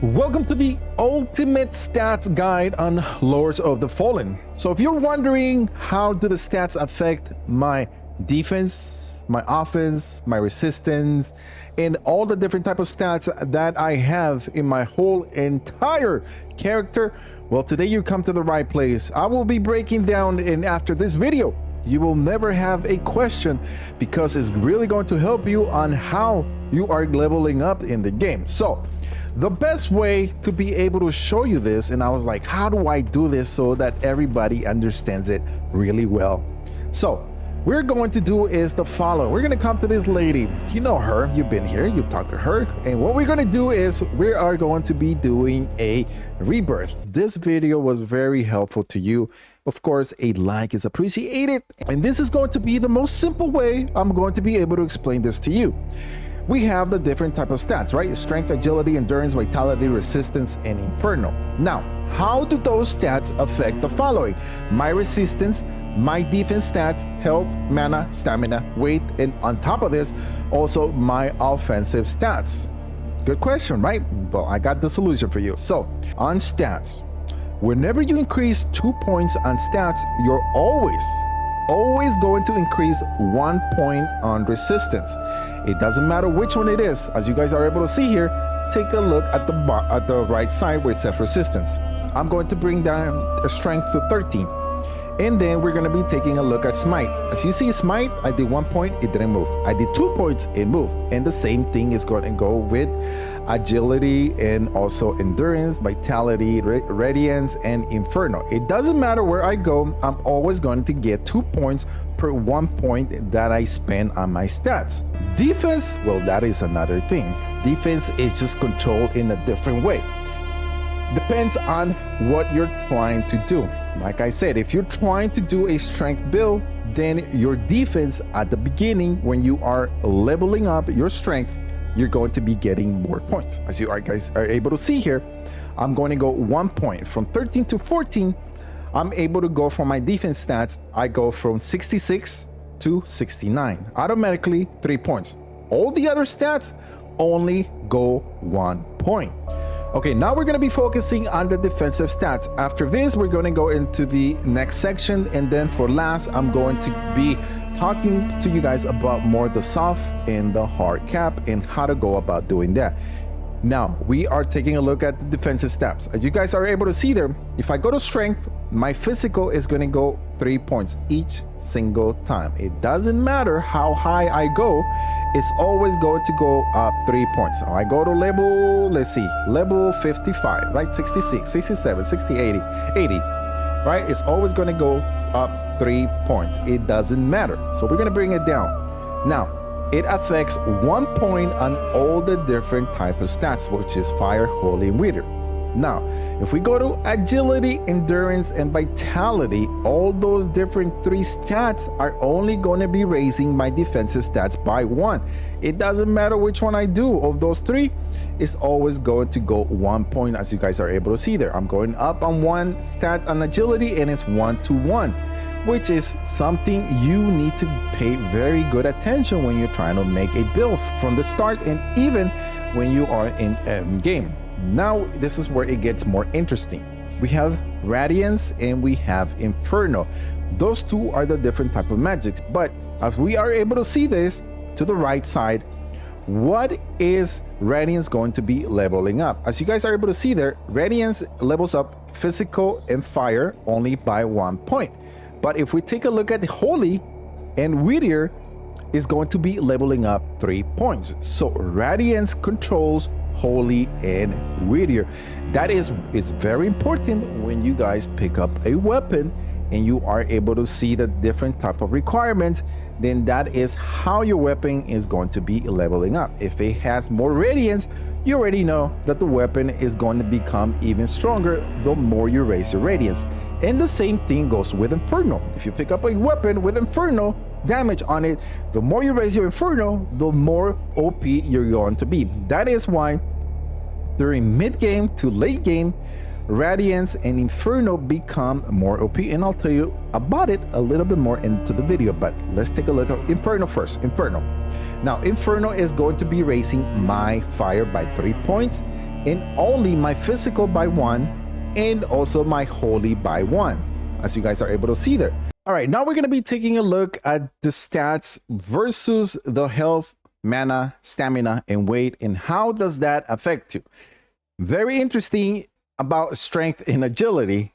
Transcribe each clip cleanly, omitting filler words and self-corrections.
Welcome to the ultimate stats guide on Lords of the Fallen. So if you're wondering how do the stats affect my defense, my offense, my resistance, and all the different type of stats that I have in my whole entire character, well, today you come to the right place. I will be breaking down, and after this video, you will never have a question because it's really going to help you on how you are leveling up in the game. So the best way to be able to show you this, and I was like, how do I do this so that everybody understands it really well? So we're going to do is the following. We're going to come to this lady. You know her, you've been here, you talked to her, and what we're going to do is we are going to be doing a rebirth. This video was very helpful to you. Of course, a like is appreciated, and this is going to be the most simple way I'm going to be able to explain this to you. We have the different type of stats, right? Strength, agility, endurance, vitality, resistance, and inferno. Now, how do those stats affect the following? My resistance, my defense stats, health, mana, stamina, weight, and on top of this, also my offensive stats. Good question, right? Well, I got the solution for you. So, on stats, whenever you increase 2 points on stats, you're always going to increase 1 point on resistance. It doesn't matter which one it is. As you guys are able to see here, take a look at the right side where it says resistance. I'm going to bring down a strength to 13. And then we're going to be taking a look at smite. As you see, smite, I did 1 point, it didn't move. I did 2 points, it moved. And the same thing is going to go with agility and also endurance, vitality, radiance, and inferno. It doesn't matter where I go, I'm always going to get 2 points per 1 point that I spend on my stats. Defense, well, that is another thing. Defense is just controlled in a different way. Depends on what you're trying to do. Like I said, if you're trying to do a strength build, then your defense at the beginning, when you are leveling up your strength, you're going to be getting more points. As you guys are able to see here, I'm going to go 1 point. From 13 to 14, I'm able to go for my defense stats. I go from 66 to 69. Automatically 3 points. All the other stats only go 1 point. Okay, now we're going to be focusing on the defensive stats. After this, we're going to go into the next section, and then for last, I'm going to be talking to you guys about more the soft and the hard cap and how to go about doing that. Now, we are taking a look at the defensive stats. As you guys are able to see there, if I go to strength, my physical is going to go 3 points each single time. It doesn't matter how high I go, it's always going to go up 3 points. So I go to level, let's see, level 55, right? 66, 67, 60, 80, right? It's always going to go up 3 points. It doesn't matter. So we're going to bring it down. Now, it affects 1 point on all the different type of stats, which is fire, holy, and wither. Now, if we go to agility, endurance, and vitality, all those different 3 stats are only going to be raising my defensive stats by 1. It doesn't matter which one I do of those 3, it's always going to go 1 point, as you guys are able to see there. I'm going up on 1 stat on agility, and it's 1 to 1, which is something you need to pay very good attention when you're trying to make a build from the start, and even when you are in game. Now, this is where it gets more interesting. We have Radiance and we have Inferno. Those two are the different type of magics. But as we are able to see this to the right side, what is Radiance going to be leveling up? As you guys are able to see there, Radiance levels up physical and fire only by 1 point. But if we take a look at Holy and Wither, is going to be leveling up 3 points. So Radiance controls Holy and Wither. It's very important when you guys pick up a weapon and you are able to see the different type of requirements, then that is how your weapon is going to be leveling up. If it has more radiance, you already know that the weapon is going to become even stronger the more you raise your radiance. And the same thing goes with Inferno. If you pick up a weapon with Inferno damage on it, the more you raise your Inferno, the more OP you're going to be. That is why during mid game to late game, Radiance and Inferno become more OP, and I'll tell you about it a little bit more into the video, but let's take a look at Inferno first. Inferno. Now, Inferno is going to be raising my fire by 3 points, and only my physical by 1 and also my holy by 1, as you guys are able to see there. All right, now we're going to be taking a look at the stats versus the health, mana, stamina, and weight, and how does that affect you. Very interesting about strength and agility.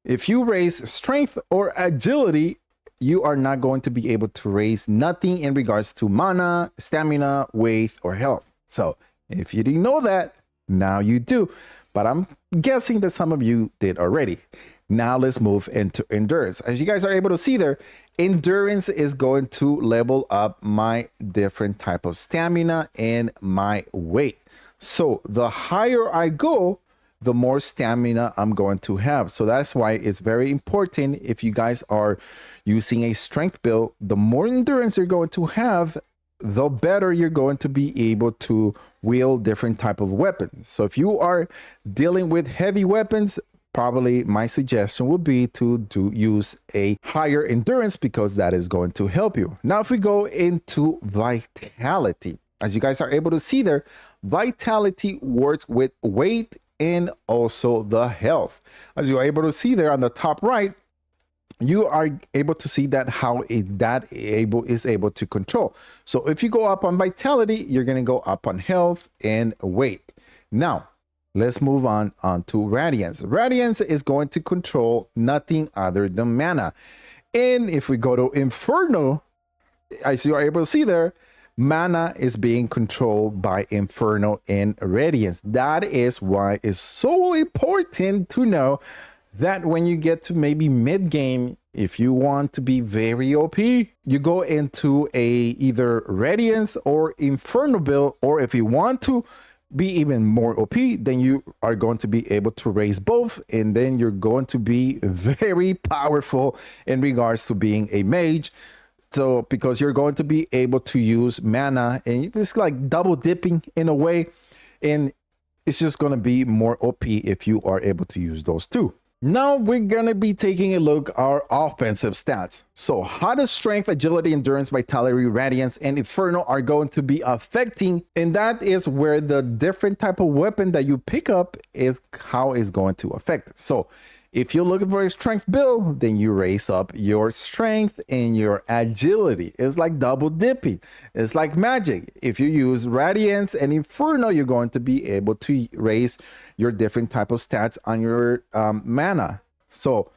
If you raise strength or agility, you are not going to be able to raise nothing in regards to mana, stamina, weight, or health. So if you didn't know that, now you do. But I'm guessing that some of you did already. Now let's move into endurance. As you guys are able to see there, endurance is going to level up my different type of stamina and my weight. So the higher I go, the more stamina I'm going to have. So that's why it's very important, if you guys are using a strength build, the more endurance you're going to have, the better you're going to be able to wield different type of weapons. So if you are dealing with heavy weapons, probably my suggestion would be to use a higher endurance, because that is going to help you. Now, if we go into vitality, as you guys are able to see there, vitality works with weight and also the health. As you're able to see there on the top right, you are able to see that how is able to control. So if you go up on vitality, you're going to go up on health and weight. Now, let's move on to radiance. Radiance is going to control nothing other than mana. And if we go to Inferno, as you are able to see there, mana is being controlled by Inferno and Radiance. That is why it's so important to know that when you get to maybe mid-game, if you want to be very OP, you go into either Radiance or Inferno build, or if you want to be even more OP, then you are going to be able to raise both, and then you're going to be very powerful in regards to being a mage. So because you're going to be able to use mana, and it's like double dipping in a way, and it's just going to be more OP if you are able to use those two. Now we're going to be taking a look at our offensive stats. So how does strength, agility, endurance, vitality, radiance, and inferno are going to be affecting? And that is where the different type of weapon that you pick up is how it's going to affect. So if you're looking for a strength build, then you raise up your strength and your agility. It's like double dipping. It's like magic. If you use Radiance and Inferno, you're going to be able to raise your different type of stats on your mana. So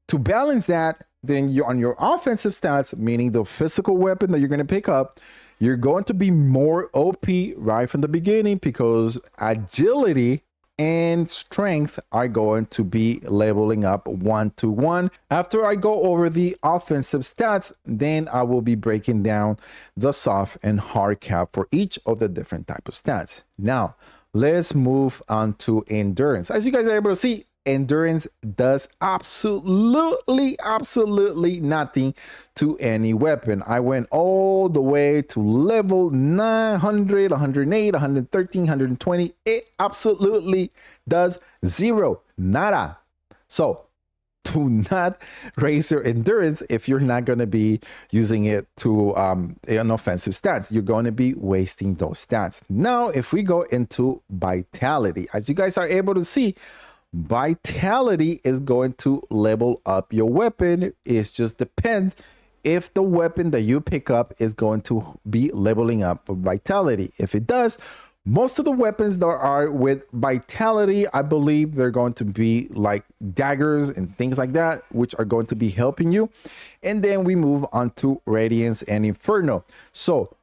to balance that, then you on your offensive stats, meaning the physical weapon that you're going to pick up, you're going to be more OP right from the beginning, because agility and strength are going to be leveling up 1-to-1. After I go over the offensive stats, then I will be breaking down the soft and hard cap for each of the different type of stats. Now, let's move on to endurance. As you guys are able to see, endurance does absolutely nothing to any weapon. I went all the way to level 900, 108, 113, 120. It absolutely does zero, nada. So do not raise your endurance if you're not going to be using it to an offensive stats. You're going to be wasting those stats. Now, if we go into vitality, as you guys are able to see, vitality is going to level up your weapon. It just depends if the weapon that you pick up is going to be leveling up vitality. If it does, most of the weapons that are with vitality, I believe they're going to be like daggers and things like that, which are going to be helping you. And then we move on to Radiance and Inferno. So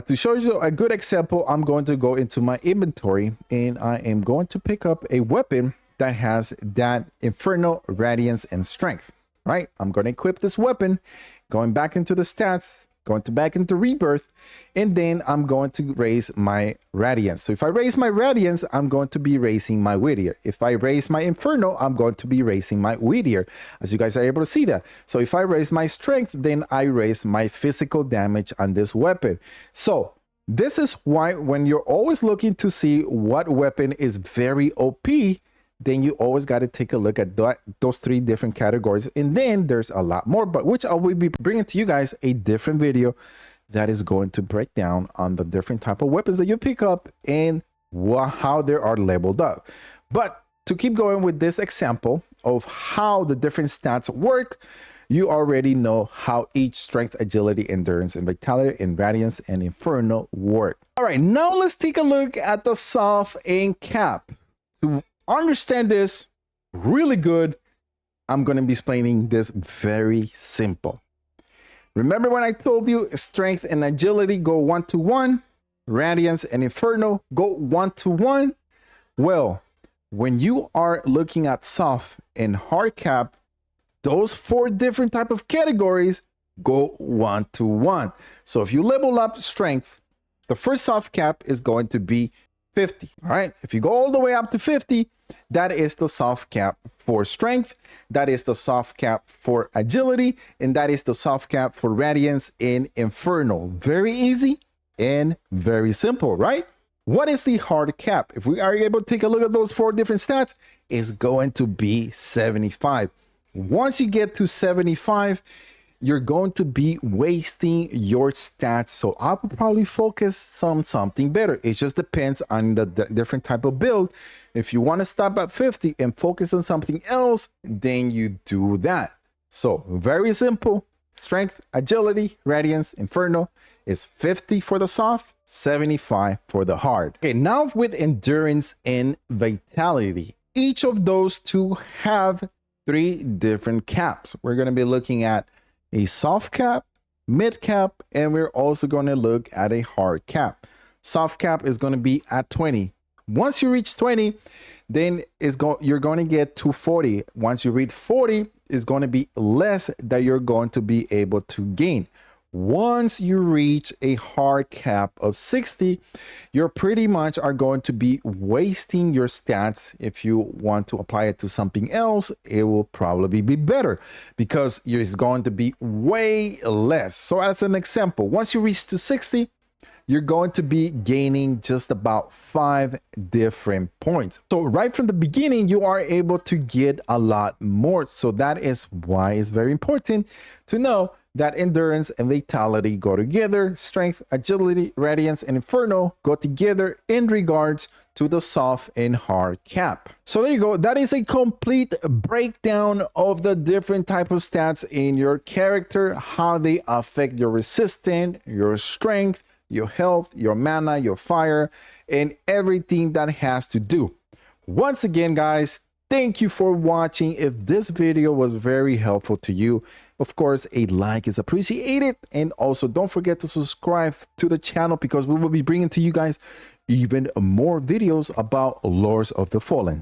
to show you a good example, I'm going to go into my inventory and I am going to pick up a weapon that has that Inferno, Radiance, and Strength, right? I'm going to equip this weapon, going back into the stats, back into Rebirth, and then I'm going to raise my Radiance. So if I raise my Radiance, I'm going to be raising my Whittier. If I raise my Inferno, I'm going to be raising my Whittier, as you guys are able to see that. So if I raise my Strength, then I raise my physical damage on this weapon. So this is why when you're always looking to see what weapon is very OP, then you always got to take a look at those three different categories. And then there's a lot more, but which I will be bringing to you guys a different video that is going to break down on the different type of weapons that you pick up and how they are labeled up. But to keep going with this example of how the different stats work, you already know how each strength, agility, endurance, and vitality, and radiance, and inferno work. All right, now let's take a look at the soft and cap. To understand this really good, I'm going to be explaining this very simple. Remember when I told you strength and agility go 1 to 1, radiance and inferno go 1 to 1? Well, when you are looking at soft and hard cap, those 4 different type of categories go 1 to 1. So if you level up strength, the first soft cap is going to be 50. All right. If you go all the way up to 50, that is the soft cap for strength. That is the soft cap for agility. And that is the soft cap for radiance in inferno. Very easy and very simple, right? What is the hard cap? If we are able to take a look at those 4 different stats, it's going to be 75. Once you get to 75, you're going to be wasting your stats. So I would probably focus on something better. It just depends on the different type of build. If you want to stop at 50 and focus on something else, then you do that. So very simple. Strength, agility, radiance, inferno is 50 for the soft, 75 for the hard. Okay, now with endurance and vitality, each of those 2 have 3 different caps. We're going to be looking at a soft cap, mid cap, and we're also going to look at a hard cap. Soft cap is going to be at 20. Once you reach 20, then you're going to get to 40. Once you reach 40, it's going to be less that you're going to be able to gain. Once you reach a hard cap of 60, you're pretty much are going to be wasting your stats. If you want to apply it to something else, it will probably be better because it's going to be way less. So as an example, once you reach to 60, you're going to be gaining just about 5 different points. So right from the beginning, you are able to get a lot more. So that is why it's very important to know that endurance and vitality go together. Strength, agility, radiance, and inferno go together in regards to the soft and hard cap. So there you go. That is a complete breakdown of the different type of stats in your character, how they affect your resistance, your strength, your health, your mana, your fire, and everything that has to do. Once again, guys, thank you for watching. If this video was very helpful to you, of course, a like is appreciated. And also don't forget to subscribe to the channel because we will be bringing to you guys even more videos about Lords of the Fallen.